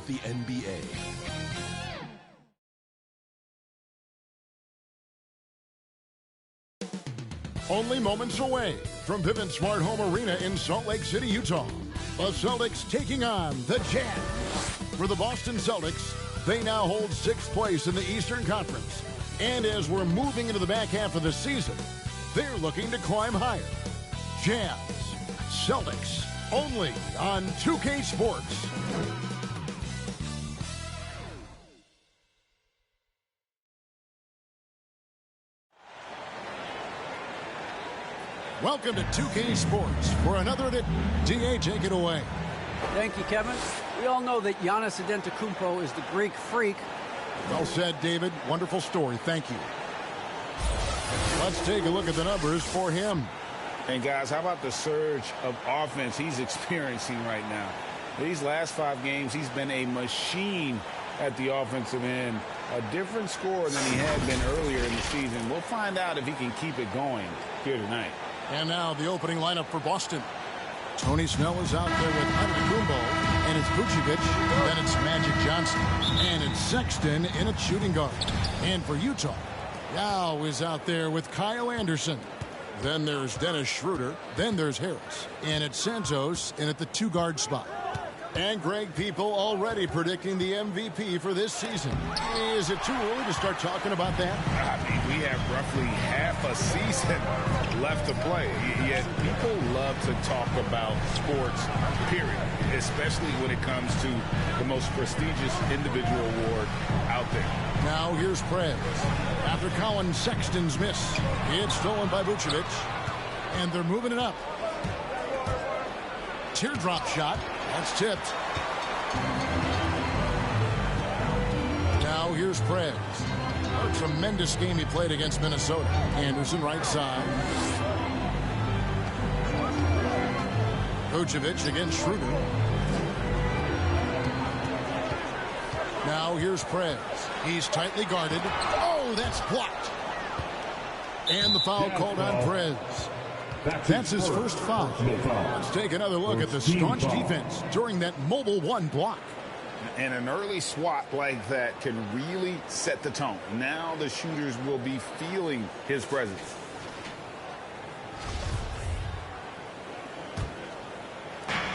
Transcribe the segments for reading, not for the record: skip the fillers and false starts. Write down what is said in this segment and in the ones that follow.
the NBA. Only moments away from Vivint Smart Home Arena in Salt Lake City, Utah. The Celtics taking on the Jazz. For the Boston Celtics, they now hold 6th place in the Eastern Conference. And as we're moving into the back half of the season, they're looking to climb higher. Jazz, Celtics, only on 2K Sports. Welcome to 2K Sports for another edition. DA, take it away. Thank you, Kevin. We all know that Giannis Antetokounmpo is the Greek freak. Well said, David. Wonderful story. Thank you. Let's take a look at the numbers for him. And, guys, how about the surge of offense he's experiencing right now? These last 5 games, he's been a machine at the offensive end. A different scorer than he had been earlier in the season. We'll find out if he can keep it going here tonight. And now the opening lineup for Boston. Tony Snell is out there with Antetokounmpo, and it's Vucevic, then it's Magic Johnson, and it's Sexton in at shooting guard. And for Utah, Yao is out there with Kyle Anderson. Then there's Dennis Schroeder, then there's Harris, and it's Santos in at the 2-guard spot. And Greg, people already predicting the MVP for this season. Is it too early to start talking about that? I mean, we have roughly half a season left to play. Yet people love to talk about sports, period, especially when it comes to the most prestigious individual award out there. Now here's Prez. After Colin Sexton's miss, it's stolen by Vucevic, and they're moving it up. Teardrop shot. That's tipped. Now here's Prez. A tremendous game he played against Minnesota. Anderson right side. Vucevic against Schroeder. Now here's Prez. He's tightly guarded. Oh, that's blocked. And the foul called on Prez. That's his first foul. Let's take another look at the staunch defense during that mobile 1 block. And an early swat like that can really set the tone. Now the shooters will be feeling his presence.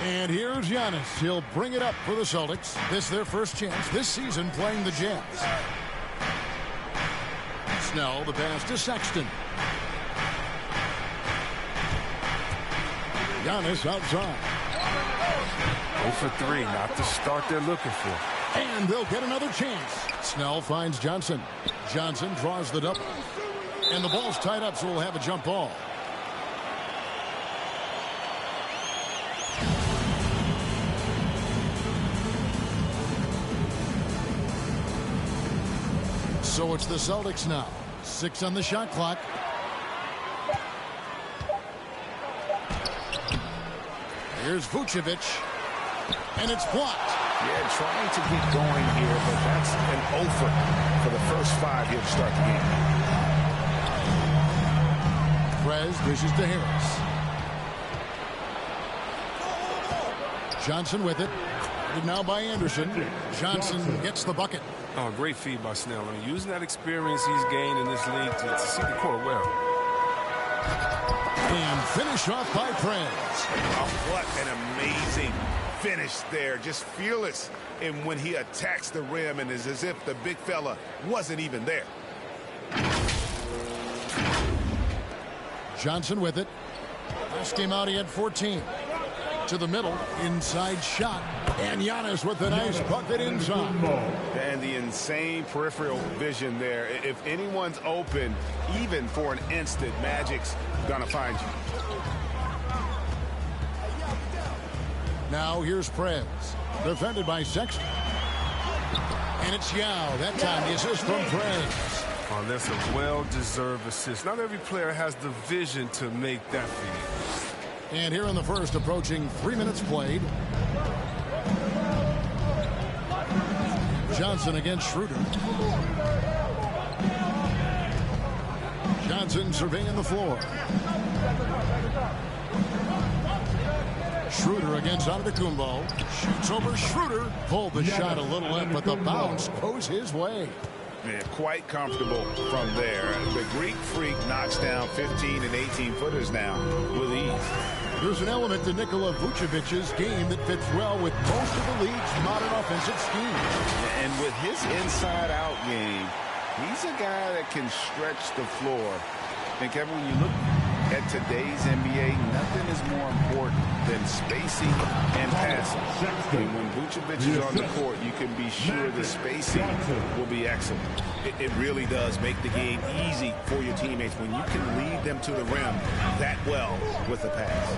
And here's Giannis. He'll bring it up for the Celtics. This is their first chance this season playing the Jazz. Snell, the pass to Sexton. Giannis outside. 0 for 3, not the start they're looking for. And they'll get another chance. Snell finds Johnson. Johnson draws the double. And the ball's tied up, so we'll have a jump ball. So it's the Celtics now. 6 on the shot clock. Here's Vucevic, and it's blocked. Yeah, trying to get going here, but that's an over for the first 5 here to start the game. Prez dishes to Harris. Johnson with it. And now by Anderson. Johnson gets the bucket. Oh, great feed by Snell. I mean, using that experience he's gained in this league to see the court well. And finish off by Prez. Oh, what an amazing finish there. Just fearless and when he attacks the rim, and it's as if the big fella wasn't even there. Johnson with it. Last game out, he had 14. To the middle, inside shot. And Giannis with a nice bucket inside. And the insane peripheral vision there. If anyone's open, even for an instant, Magic's gonna find you. Now here's Prez. Defended by Sexton. And it's Yao. That time the assist from Prez. Oh, that's a well-deserved assist. Not every player has the vision to make that feed. And here in the first, approaching 3 minutes played. Johnson against Schroeder. Johnson surveying the floor. Schroeder against Antetokounmpo. Shoots over Schroeder. Pulled the shot a little in, but the bounce goes his way. Yeah, quite comfortable from there. The Greek Freak knocks down 15 and 18-footers now with ease. There's an element to Nikola Vucevic's game that fits well with most of the league's modern offensive schemes. And with his inside-out game, he's a guy that can stretch the floor. And Kevin, when you look at today's NBA, nothing is more important than spacing and passing. And when Vucevic is on the court, you can be sure the spacing will be excellent. It really does make the game easy for your teammates when you can lead them to the rim that well with the pass.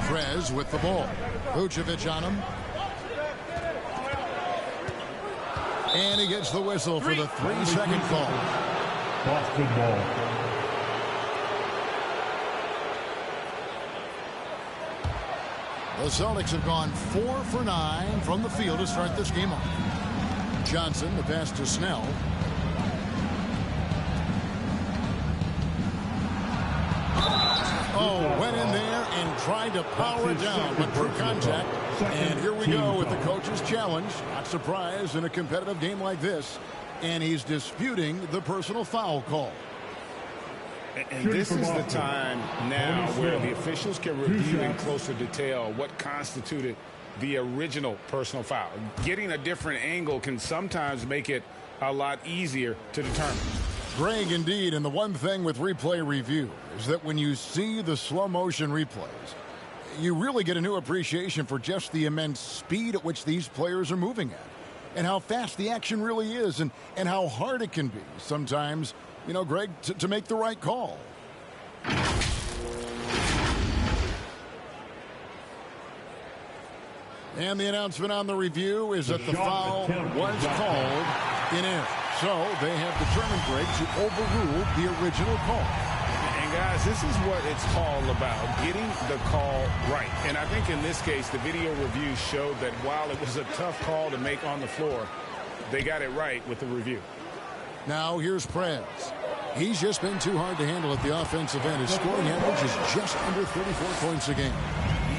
Prez with the ball. Vucevic on him. And he gets the whistle for the 3-second call. Boston ball. The Celtics have gone 4 for 9 from the field to start this game off. Johnson, the pass to Snell. Oh, went in there and tried to power it down, but through contact. And here we go with the coach's challenge. Not surprised in a competitive game like this. And he's disputing the personal foul call. And this is the time now where the officials can review in closer detail what constituted the original personal foul. Getting a different angle can sometimes make it a lot easier to determine. Greg, indeed, and the one thing with replay review is that when you see the slow motion replays, you really get a new appreciation for just the immense speed at which these players are moving at, and how fast the action really is, and how hard it can be sometimes, you know, Greg, to make the right call. And the announcement on the review is that the foul was called in error. So they have determined, Greg, to overrule the original call. And guys, this is what it's all about, getting the call right. And I think in this case, the video review showed that while it was a tough call to make on the floor, they got it right with the review. Now here's Prez. He's just been too hard to handle at the offensive end. His scoring average is just under 34 points a game.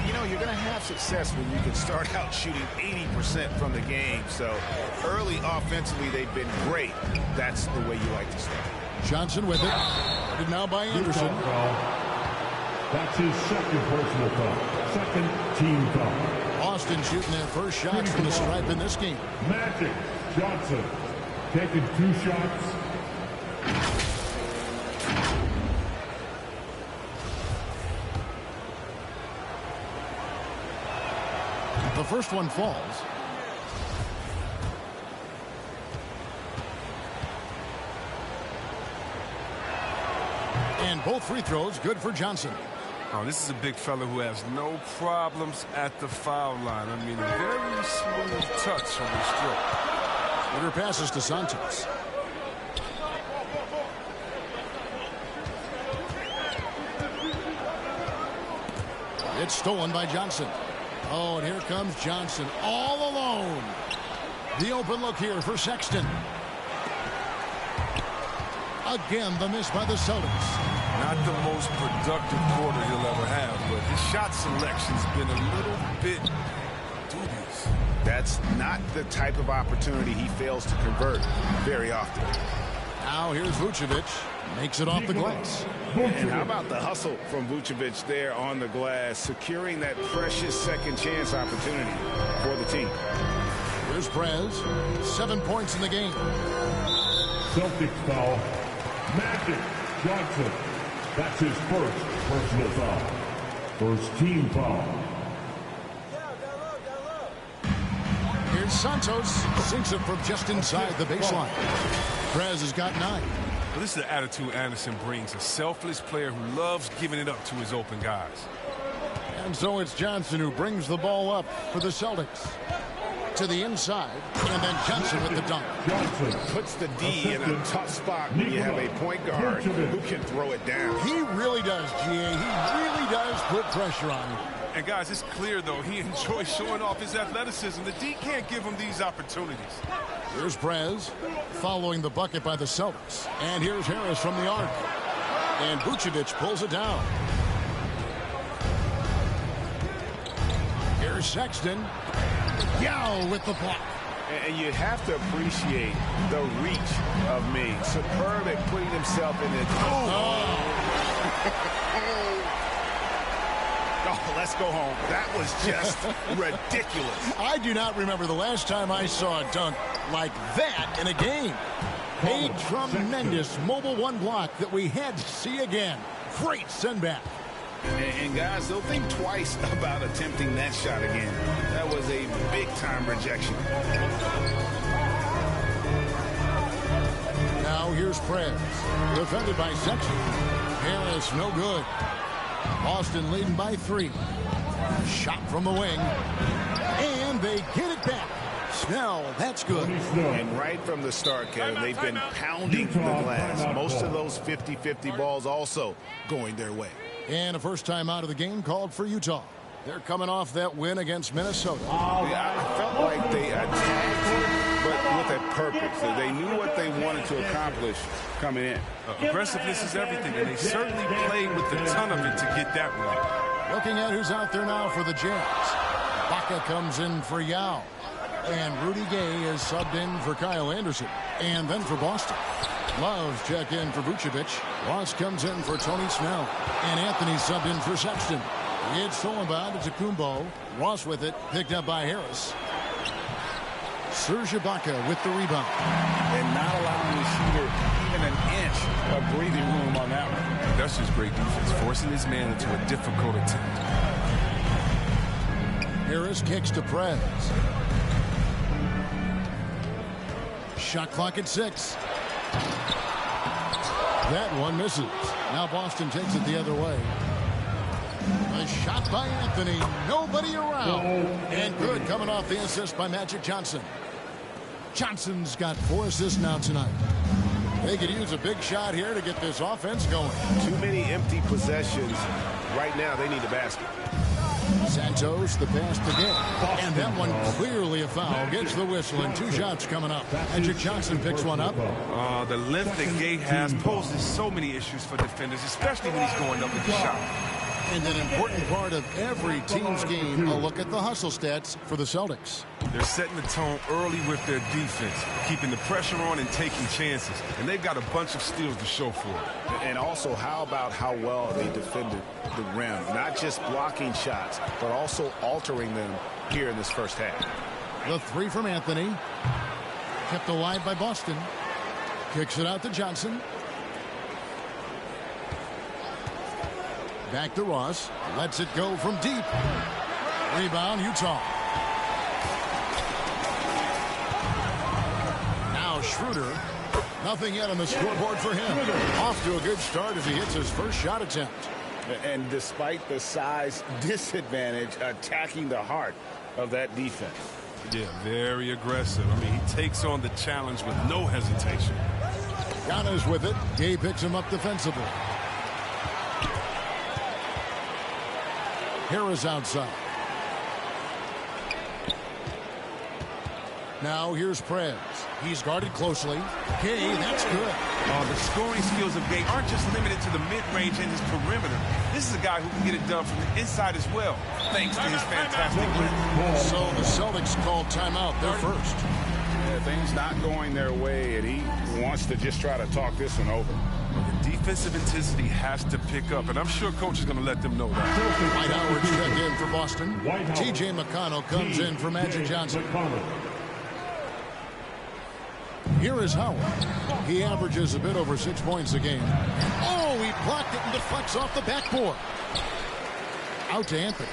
You know, you're going to have success when you can start out shooting 80% from the game. So early offensively, they've been great. That's the way you like to start. Johnson with it. Guarded now by Anderson. That's his second personal foul. Second team foul. Boston shooting their first shots from the stripe in this game. Magic Johnson taking 2 shots. The first one falls. And both free throws good for Johnson. Oh, this is a big fella who has no problems at the foul line. I mean, a very smooth touch on the strip. Shooter passes to Santos. It's stolen by Johnson. Oh, and here comes Johnson all alone. The open look here for Sexton. Again, the miss by the Celtics. Not the most productive quarter he'll ever have, but his shot selection's been a little bit dubious. That's not the type of opportunity he fails to convert very often. Now here's Vucevic. Makes it off the glass. And how about the hustle from Vucevic there on the glass, securing that precious second chance opportunity for the team. Here's Prez. 7 points in the game. Celtics foul. Magic Johnson. That's his first personal foul. First team foul. Here's Santos. Sinks it from just inside the baseline. Prez has got 9. Well, this is the attitude Anderson brings. A selfless player who loves giving it up to his open guys. And so it's Johnson who brings the ball up for the Celtics. To the inside, and then Johnson with the dunk. Johnson Puts the D in a tough spot when you have a point guard who can throw it down. He really does, GA. He really does put pressure on him. And guys, it's clear, though, he enjoys showing off his athleticism. The D can't give him these opportunities. Here's Prez following the bucket by the Celtics. And here's Harris from the arc. And Vucevic pulls it down. Here's Sexton. Yao with the block. And you have to appreciate the reach of Ming. Superb at putting himself in it. Oh, let's go home. That was just ridiculous. I do not remember the last time I saw a dunk like that in a game. A tremendous mobile one block that we had to see again. Great send back. And guys, they'll think twice about attempting that shot again. That was a big-time rejection. Now here's Prez. Defended by Sexton. Harris, no good. Boston leading by 3. Shot from the wing. And they get it back. Snell, that's good. And right from the start, Kevin, they've been pounding the glass. Most of those 50-50 balls also going their way. And a first time out of the game called for Utah. They're coming off that win against Minnesota. Yeah, I felt like they attacked, but with a purpose. They knew what they wanted to accomplish coming in. Aggressiveness is everything, and they certainly played with a ton of it to get that one. Looking at who's out there now for the Jazz. Baca comes in for Yao. And Rudy Gay is subbed in for Kyle Anderson. And then for Boston. Love's check in for Vucevic. Ross comes in for Tony Snell. And Anthony subbed in for Sexton. It's stolen by Antetokounmpo. Ross with it, picked up by Harris. Serge Ibaka with the rebound. And not allowing the shooter even an inch of breathing room on that one. That's just great defense, forcing his man into a difficult attempt. Harris kicks to Prez. Shot clock at 6. That one misses. Now Boston takes it the other way. A shot by Anthony. Nobody around. And good coming off the assist by Magic Johnson. Johnson's got 4 assists now tonight. They could use a big shot here to get this offense going. Too many empty possessions. Right now they need a basket. Santos, the pass to Gay. And that one clearly a foul. Gets the whistle and 2 shots coming up. Magic Johnson picks one up. The length that Gay has poses so many issues for defenders, especially when he's going up with the shot. And an important part of every team's game, a look at the hustle stats for the Celtics. They're setting the tone early with their defense, keeping the pressure on and taking chances. And they've got a bunch of steals to show for it. And also, how about how well they defended the rim? Not just blocking shots, but also altering them here in this first half. The 3 from Anthony. Kept alive by Boston. Kicks it out to Johnson. Back to Ross. Lets it go from deep. Rebound, Utah. Now Schroeder. Nothing yet on the scoreboard for him. Off to a good start as he hits his first shot attempt. And despite the size disadvantage, attacking the heart of that defense. Yeah, very aggressive. I mean, he takes on the challenge with no hesitation. Giannis with it. Gay picks him up defensively. Harris outside. Now here's Prez. He's guarded closely. Gay, that's good. The scoring skills of Gay aren't just limited to the mid-range and his perimeter. This is a guy who can get it done from the inside as well, thanks to his fantastic length. So the Celtics called timeout. They're first. Yeah, things not going their way, and he wants to just try to talk this one over. The defensive intensity has to pick up, and I'm sure coach is going to let them know that. Dwight Howard's checked in for Boston. T.J. McConnell comes in for Magic Johnson. Here is Howard. He averages a bit over 6 points a game. Oh, he blocked it and deflects off the backboard. Out to Anthony.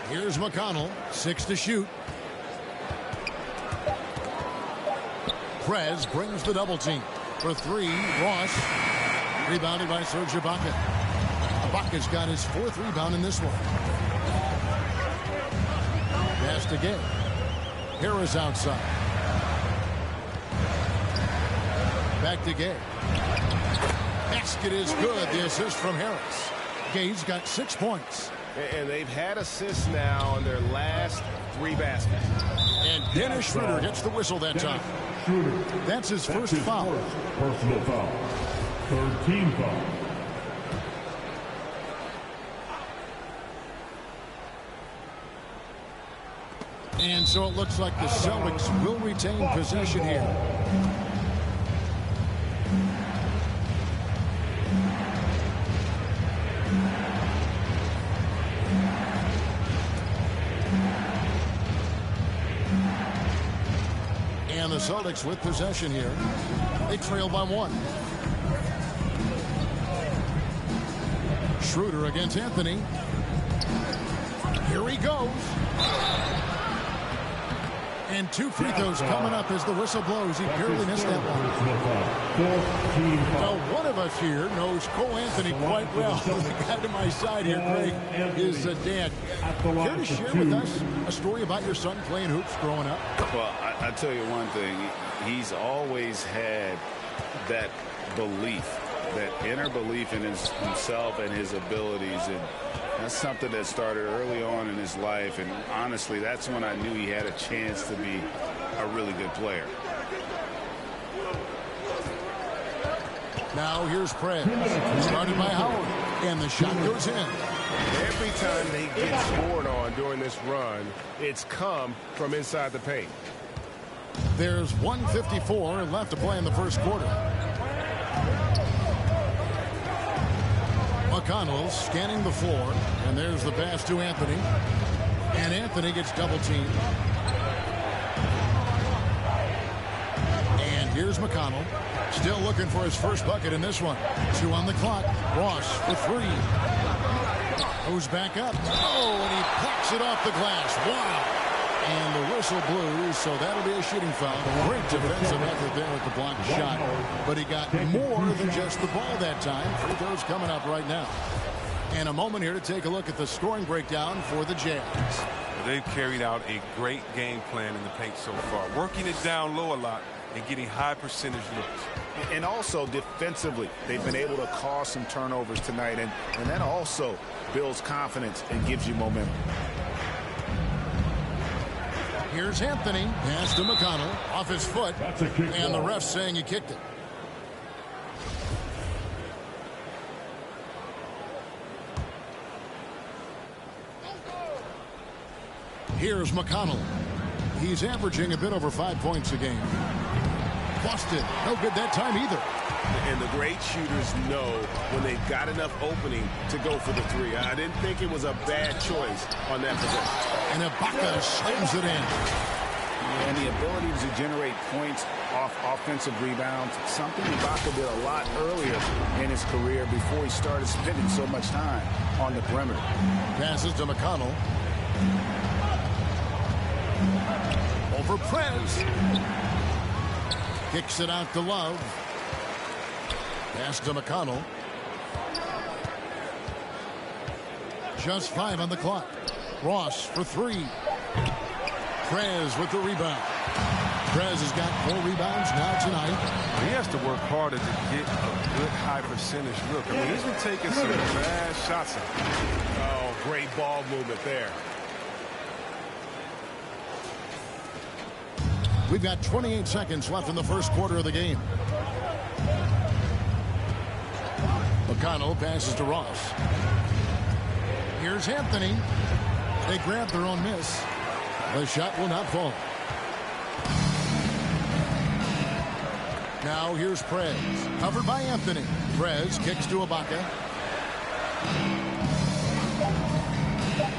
Here's McConnell. 6 to shoot. Prez brings the double team. For 3, Ross. Rebounded by Serge Ibaka. Ibaka's got his 4th rebound in this one. Pass to Gay. Harris outside. Back to Gay. Basket is good. The assist from Harris. Gay's got 6 points. And they've had assists now in their last 3 baskets. And Dennis Schroeder gets the whistle that time. That's his first foul. Personal foul. 3rd team foul. And so it looks like the Celtics will retain possession here. And the Celtics with possession here. They trail by 1. Schroeder against Anthony. Here he goes. And 2 free throws coming up as the whistle blows. He barely missed that one. Now, one of us here knows Cole Anthony quite well. The guy to my side here, Craig, is Dan. Care to share with us a story about your son playing hoops growing up? Well, I tell you one thing. He's always had that belief, that inner belief in himself and his abilities. And that's something that started early on in his life, and honestly, that's when I knew he had a chance to be a really good player. Now here's Prez, started by Howard, and the shot goes in. Every time they get scored on during this run, it's come from inside the paint. There's 1:54 left to play in the first quarter. McConnell scanning the floor, and there's the pass to Anthony. And Anthony gets double-teamed. And here's McConnell, still looking for his first bucket in this one. 2 on the clock. Ross for 3. Goes back up. Oh, and he plucks it off the glass. Wow. And the whistle blew, so that'll be a shooting foul. Great defensive effort there with the blocked shot. But he got more than just the ball that time. Free throws coming up right now. And a moment here to take a look at the scoring breakdown for the Jazz. They've carried out a great game plan in the paint so far, working it down low a lot and getting high percentage looks. And also defensively, they've been able to cause some turnovers tonight, and that also builds confidence and gives you momentum. Here's Anthony. Pass to McConnell. Off his foot. And the ref saying he kicked it. Here's McConnell. He's averaging a bit over 5 points a game. Busted. No good that time either. And the great shooters know when they've got enough opening to go for the 3. I didn't think it was a bad choice on that possession. And Ibaka slams it in. And the ability to generate points off offensive rebounds, something Ibaka did a lot earlier in his career before he started spending so much time on the perimeter. Passes to McConnell. Over Prez. Kicks it out to Love. Pass to McConnell. Just 5 on the clock. Ross for 3. Prez with the rebound. Prez has got 4 rebounds now tonight. He has to work harder to get a good high percentage look. I mean, he's been taking some bad shots out. Oh, great ball movement there. We've got 28 seconds left in the first quarter of the game. McConnell passes to Ross. Here's Anthony. They grab their own miss. The shot will not fall. Now here's Prez. Covered by Anthony. Prez kicks to Ibaka.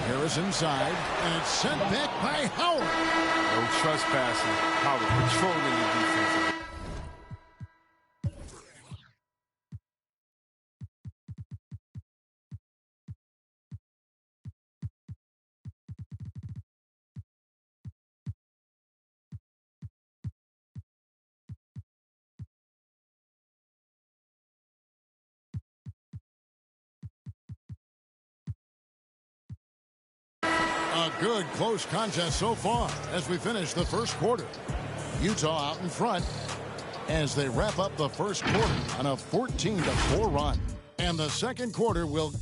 Harris inside. And it's sent back by Howard. No trespassing. Howard controlling the defense. A good close contest so far as we finish the first quarter. Utah out in front as they wrap up the first quarter on a 14-4 run. And the second quarter will...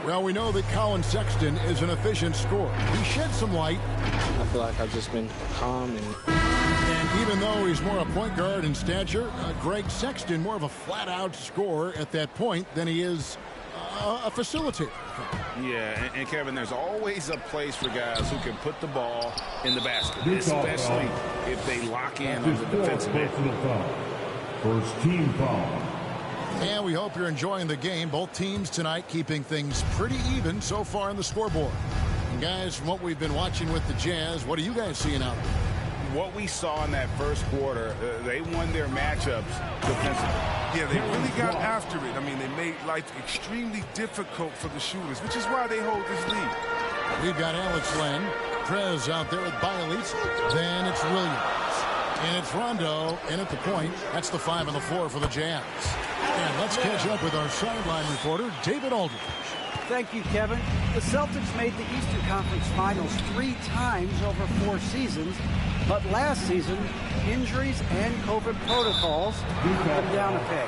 Well, we know that Colin Sexton is an efficient scorer. He shed some light. I feel like I've just been calm and even though he's more a point guard in stature, Greg Sexton more of a flat-out scorer at that point than he is a facilitator. Yeah, and Kevin, there's always a place for guys who can put the ball in the basket, especially if they lock in on the defensive end. First team foul. And we hope you're enjoying the game. Both teams tonight keeping things pretty even so far on the scoreboard. And guys, from what we've been watching with the Jazz, what are you guys seeing out there? What we saw in that first quarter, they won their matchups defensively. Yeah, they really got after it. I mean, they made life extremely difficult for the shooters, which is why they hold this lead. We've got Alex Len, Prez out there with Bialitz, then it's Williams, and it's Rondo in at the point. That's the 5 on the floor for the Jazz. And let's catch up with our sideline reporter, David Aldridge. Thank you, Kevin. The Celtics made the Eastern Conference Finals 3 times over 4 seasons, but last season, injuries and COVID protocols put them down a peg.